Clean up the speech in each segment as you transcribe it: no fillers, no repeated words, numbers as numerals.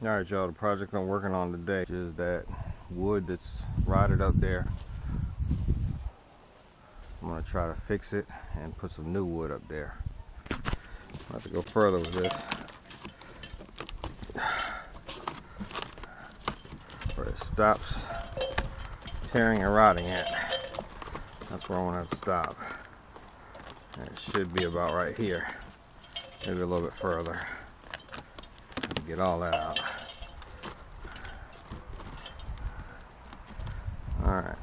Alright y'all, the project I'm working on today is that wood that's rotted up there. I'm going to try to fix it and put some new wood up there. I have to go further with this. Where it stops tearing and rotting at. That's where I want to stop. And it should be about right here. Maybe a little bit further. Get all that out. Alright.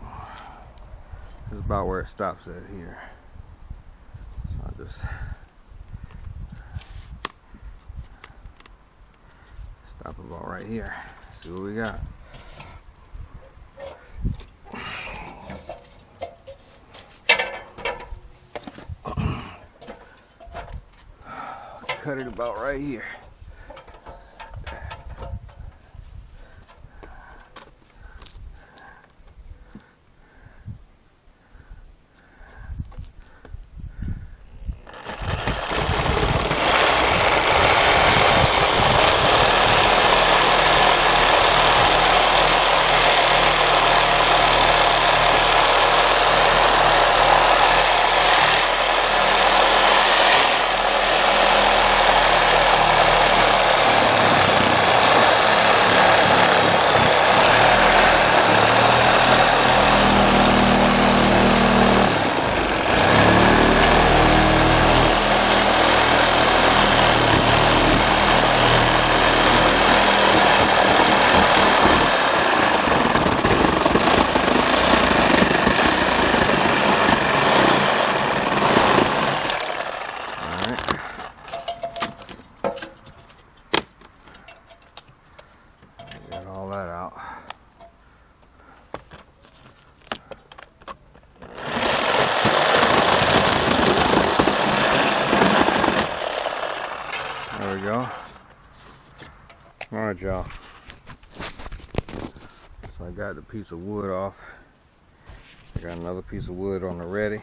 This is about where it stops at here. So I'll just stop about right here. See what we got. Cut it about right here. There we go. Alright y'all. So I got the piece of wood off. I got another piece of wood on the ready.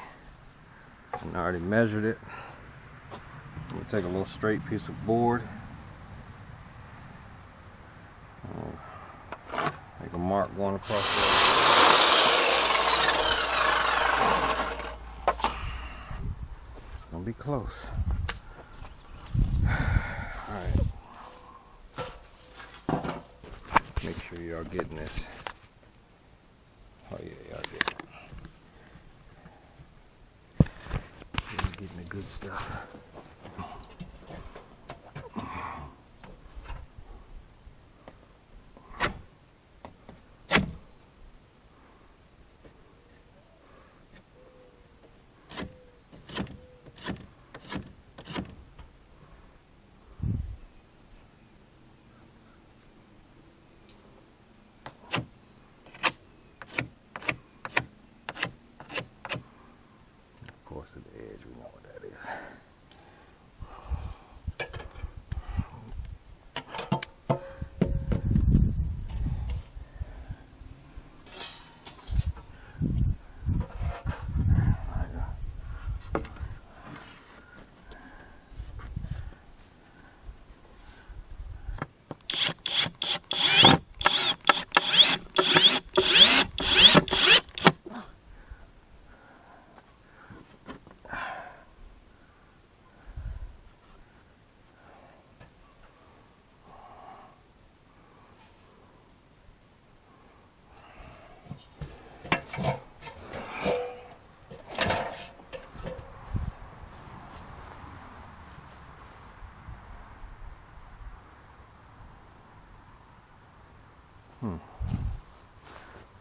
And I already measured it. I'm going to take a little straight piece of board. Make a mark going across there. It's going to be close. Alright. Make sure y'all getting this. Oh yeah, y'all getting it. You're getting the good stuff. To the edge, we know what that is.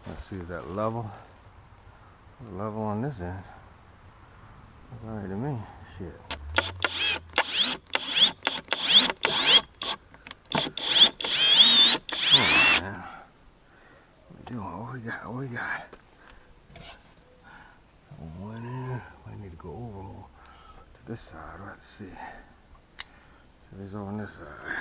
Let's see, is that level? Level on this end. That's alright to me. Shit. Oh man. What we doing? What we got? What we got? One in. I need to go over more to this side. We'll have to see. So he's over on this side.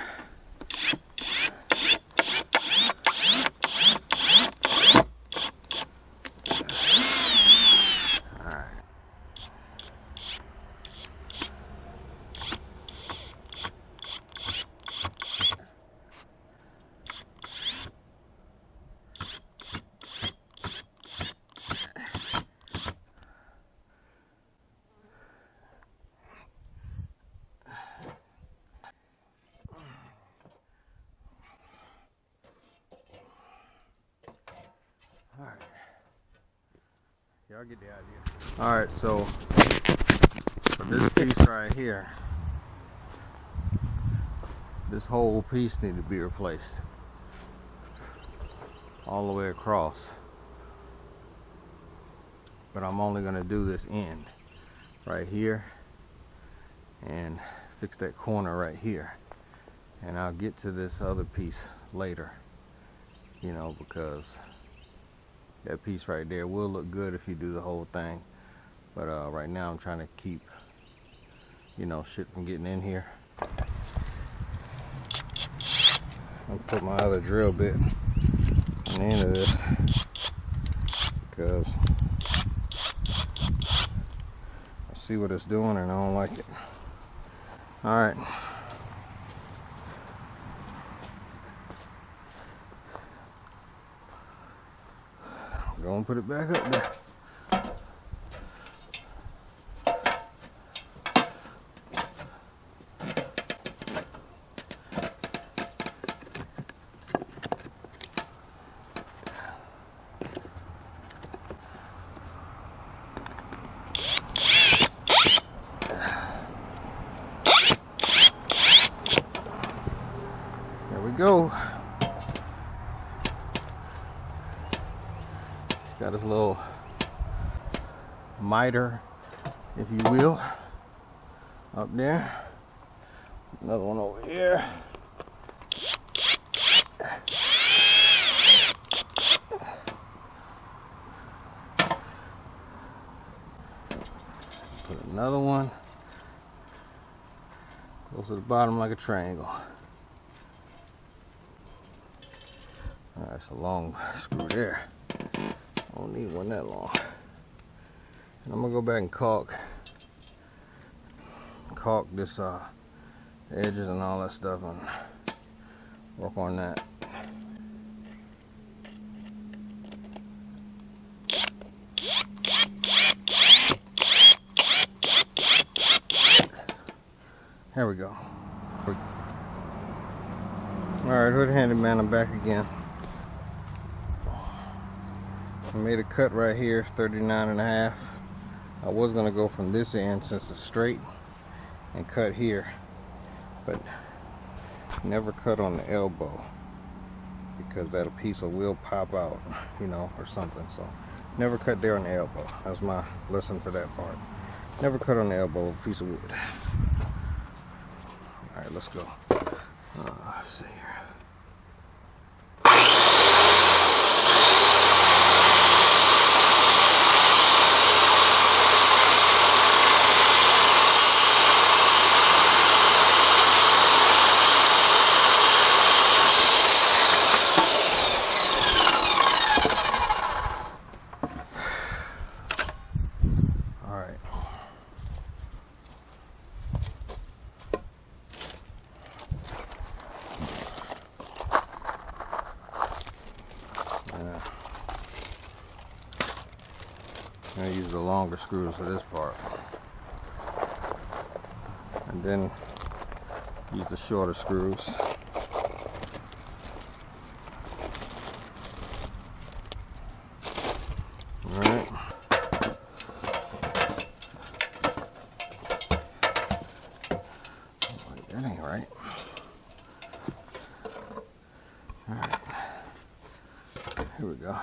Y'all get the idea. Alright, so for this piece right here, this whole piece needs to be replaced all the way across. But I'm only going to do this end right here and fix that corner right here. And I'll get to this other piece later, you know, because that piece right there will look good if you do the whole thing. But right now I'm trying to keep, you know, shit from getting in here. I'll put my other drill bit on the end of this because I see what it's doing and I don't like it. Alright. Go and put it back up there. There we go. Got his little miter, if you will, up there. Another one over here. Put another one. Goes to the bottom like a triangle. Alright, it's a long screw there. I don't need one that long. And I'm gonna go back and caulk this edges and all that stuff and work on that. There we go. Alright, Hood Handyman, I'm back again. I made a cut right here, 39.5. I was gonna go from this end since it's straight and cut here, but never cut on the elbow because that piece will pop out, you know, or something. So never cut there on the elbow. That's my lesson for that part. Never cut on the elbow with a piece of wood. All right, let's go. Let's see here. I use the longer screws for this part, and then use the shorter screws. All right. That ain't right. All right. Here we go.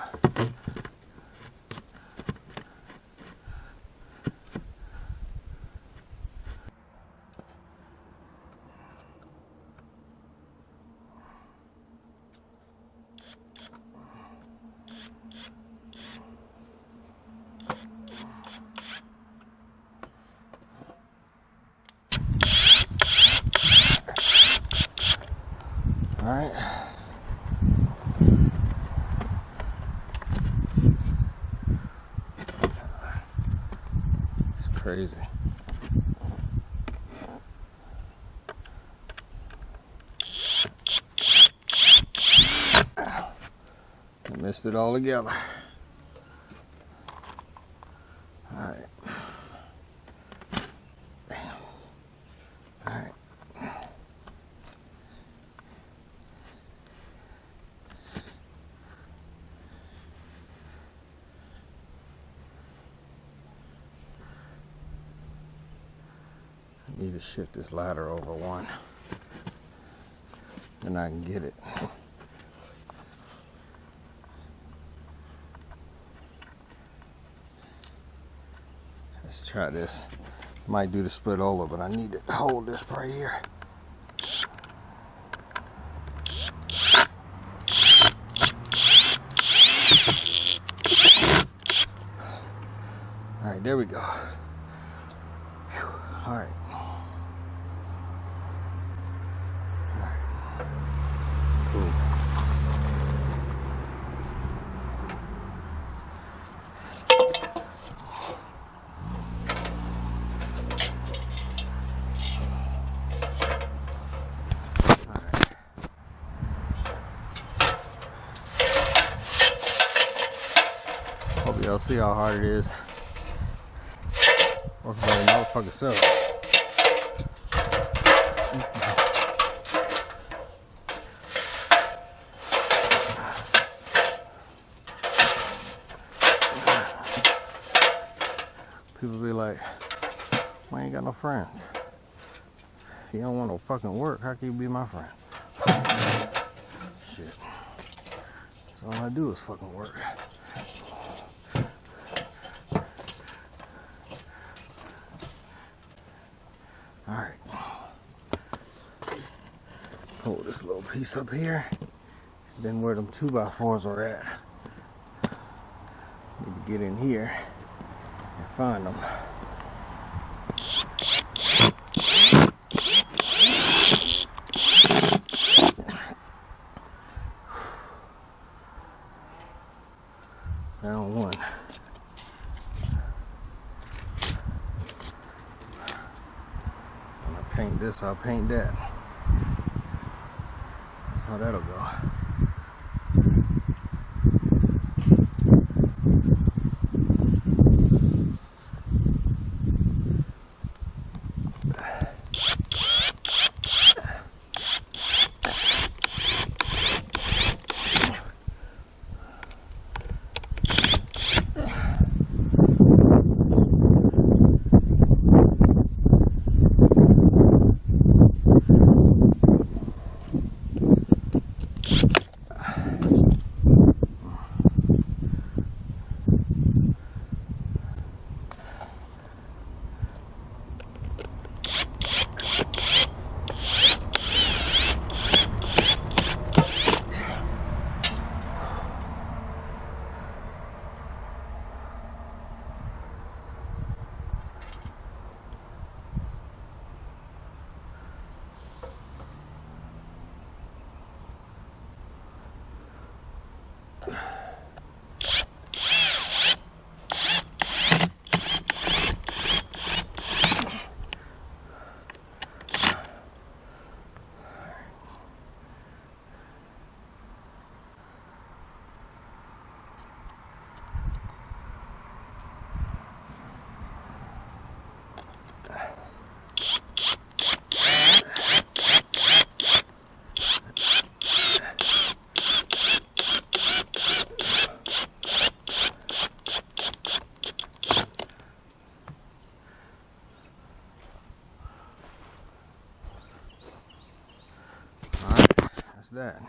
All right. It's crazy. I missed it all together. All right. Damn. All right. Need to shift this ladder over one, then I can get it. Let's try this. Might do the split over, but I need to hold this right here. All right, there we go. Whew. All right. Cool. Hope y'all see how hard it is. Working by the motherfucking self. People be like, I ain't got no friends. If you don't want no fucking work, how can you be my friend? Shit. So all I do is fucking work. Alright. Hold this little piece up here. Then where them 2x4s are at. Need to get in here and find them. Found one. When I paint this, I'll paint that. That's how that'll go. That.